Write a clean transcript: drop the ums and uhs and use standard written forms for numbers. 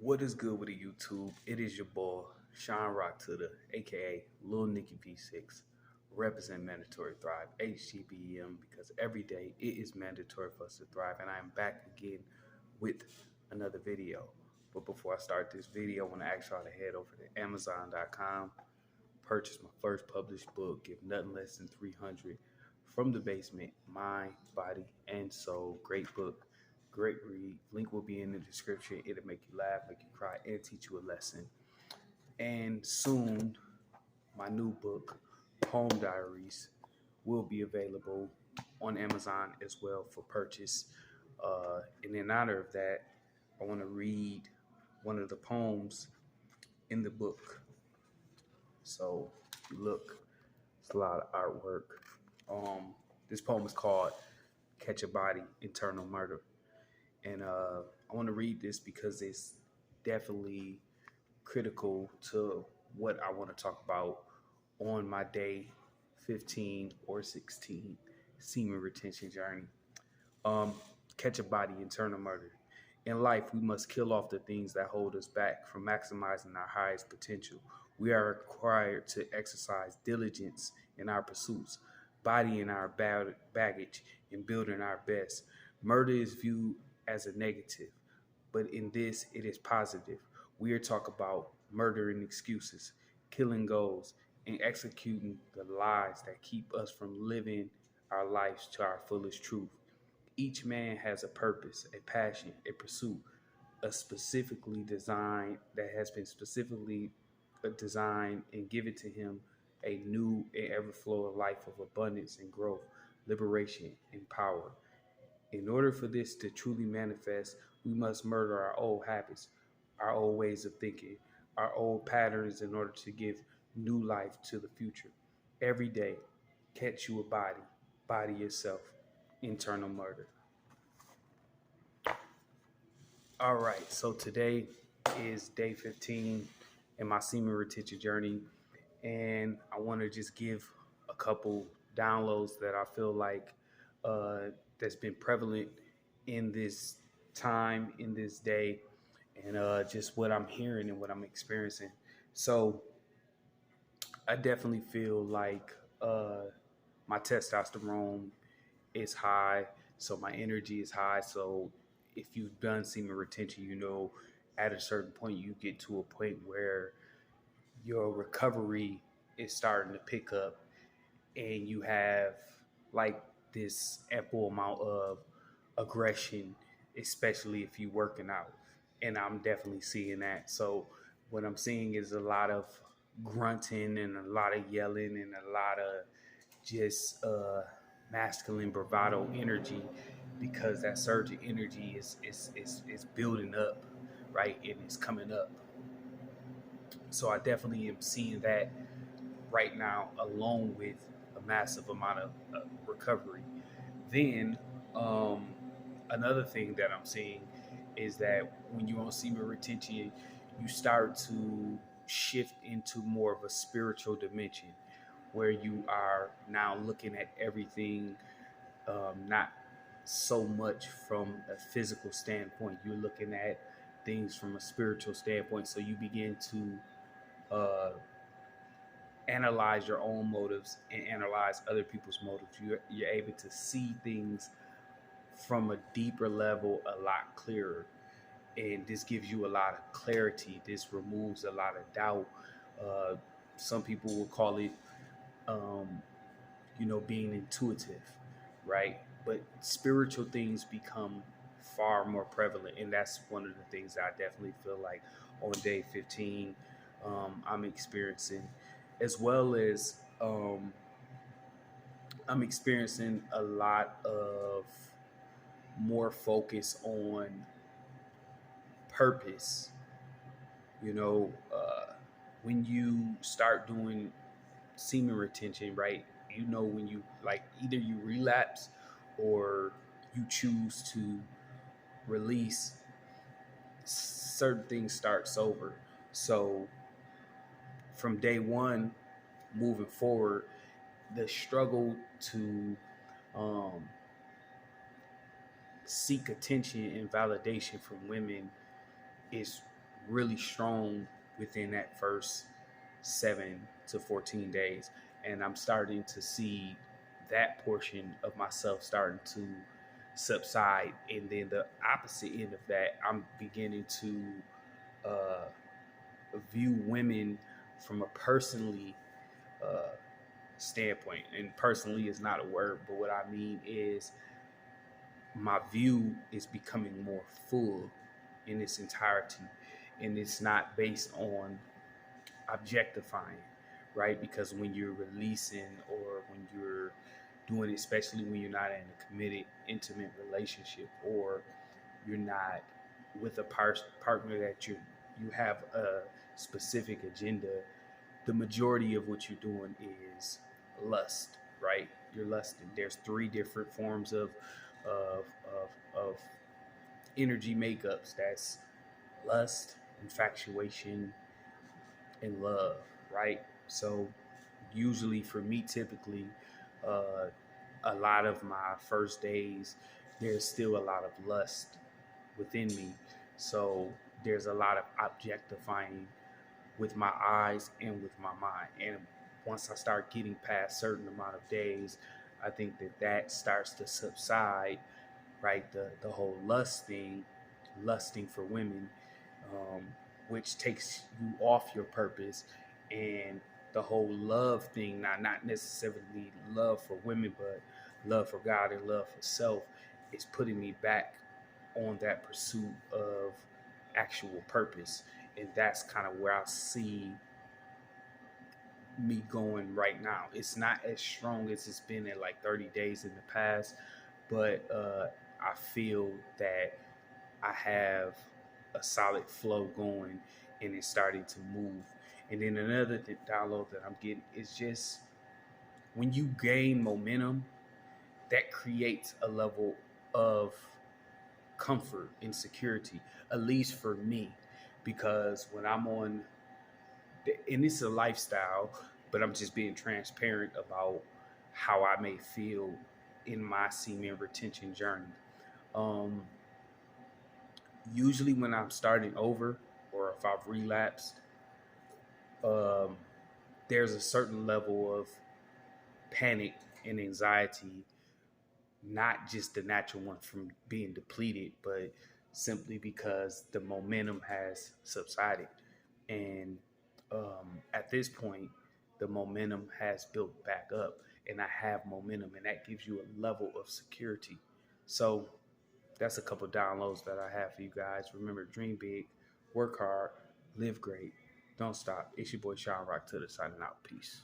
What is good with the YouTube? It is your boy, Sean Rock to the aka Lil Nicky V6, represent Mandatory Thrive HGBM because every day it is mandatory for us to thrive, and I am back again with another video. But before I start this video, I want to ask y'all to head over to Amazon.com, purchase my first published book, Give Nothing Less Than 300 from the Basement, Mind, Body, and Soul. Great book. Great read. Link will be in the description. It'll make you laugh, make you cry, and teach you a lesson. And soon, my new book, Poem Diaries, will be available on Amazon as well for purchase. And in honor of that, I want to read one of the poems in the book. So, if you look, it's a lot of artwork. This poem is called Catch a Body, Eternal Murder. And I want to read this because it's definitely critical to what I want to talk about on my day 15 or 16 semen retention journey. Catch a body, eternal murder. In life, we must kill off the things that hold us back from maximizing our highest potential. We are required to exercise diligence in our pursuits, bodying our baggage, and building our best. Murder is viewed as a negative, but in this it is positive. We are talking about murdering excuses, killing goals, and executing the lies that keep us from living our lives to our fullest truth. Each man has a purpose, a passion, a pursuit, a specifically designed that has been specifically designed and given to him a new and ever flowing life of abundance and growth, liberation and power. In order for this to truly manifest, we must murder our old habits, our old ways of thinking, our old patterns in order to give new life to the future. Every day, catch you a body, body yourself, internal murder. All right, so today is day 15 in my semen retention journey, and I want to just give a couple downloads that I feel like that's been prevalent in this time, in this day, and just what I'm hearing and what I'm experiencing. So I definitely feel like my testosterone is high, so my energy is high. So if you've done semen retention, you know at a certain point you get to a point where your recovery is starting to pick up and you have like this ample amount of aggression, especially if you're working out. And I'm definitely seeing that. So what I'm seeing is a lot of grunting and a lot of yelling and a lot of just masculine bravado energy because that surge of energy is building up, right? And it's coming up. So I definitely am seeing that right now, along with a massive amount of recovery. Then another thing that I'm seeing is that when you're on semen retention, you start to shift into more of a spiritual dimension where you are now looking at everything not so much from a physical standpoint. You're looking at things from a spiritual standpoint. So you begin to analyze your own motives and analyze other people's motives. You're able to see things from a deeper level, a lot clearer. And this gives you a lot of clarity. This removes a lot of doubt. Some people will call it, being intuitive, right? But spiritual things become far more prevalent. And that's one of the things that I definitely feel like on day 15 I'm experiencing, as well as I'm experiencing a lot of more focus on purpose. You know, when you start doing semen retention, right? You know, when you like either you relapse or you choose to release, certain things starts over. So from day one moving forward, the struggle to um, seek attention and validation from women is really strong within that first 7 to 14 days. And I'm starting to see that portion of myself starting to subside. And then the opposite end of that, I'm beginning to uh, view women from a personally uh, standpoint. And personally is not a word, but what I mean is my view is becoming more full in its entirety. And it's not based on objectifying, right? Because when you're releasing or when you're doing it, especially when you're not in a committed, intimate relationship, or you're not with a partner that you have a specific agenda, the majority of what you're doing is lust, right? You're lusting. There's three different forms of of energy makeups. That's lust, infatuation, and love, right? So usually for me, typically, uh, a lot of my first days, there's still a lot of lust within me. So there's a lot of objectifying with my eyes and with my mind. And once I start getting past certain amount of days, I think that starts to subside, right? The whole lust thing, lusting for women, um, which takes you off your purpose, and the whole love thing, not necessarily love for women, but love for God and love for self, is putting me back on that pursuit of actual purpose. And that's kind of where I see me going right now. It's not as strong as it's been in like 30 days in the past, but I feel that I have a solid flow going and it's starting to move. And then another download that I'm getting is just when you gain momentum, that creates a level of comfort and security, at least for me, because when I'm on, and it's a lifestyle, but I'm just being transparent about how I may feel in my semen retention journey. Um, Usually, when I'm starting over or if I've relapsed, um, there's a certain level of panic and anxiety, not just the natural one from being depleted, but simply because the momentum has subsided. And at this point, the momentum has built back up, and I have momentum, and that gives you a level of security. So that's a couple downloads that I have for you guys. Remember, dream big, work hard, live great, don't stop. It's your boy Sean Rock to the signing out. Peace.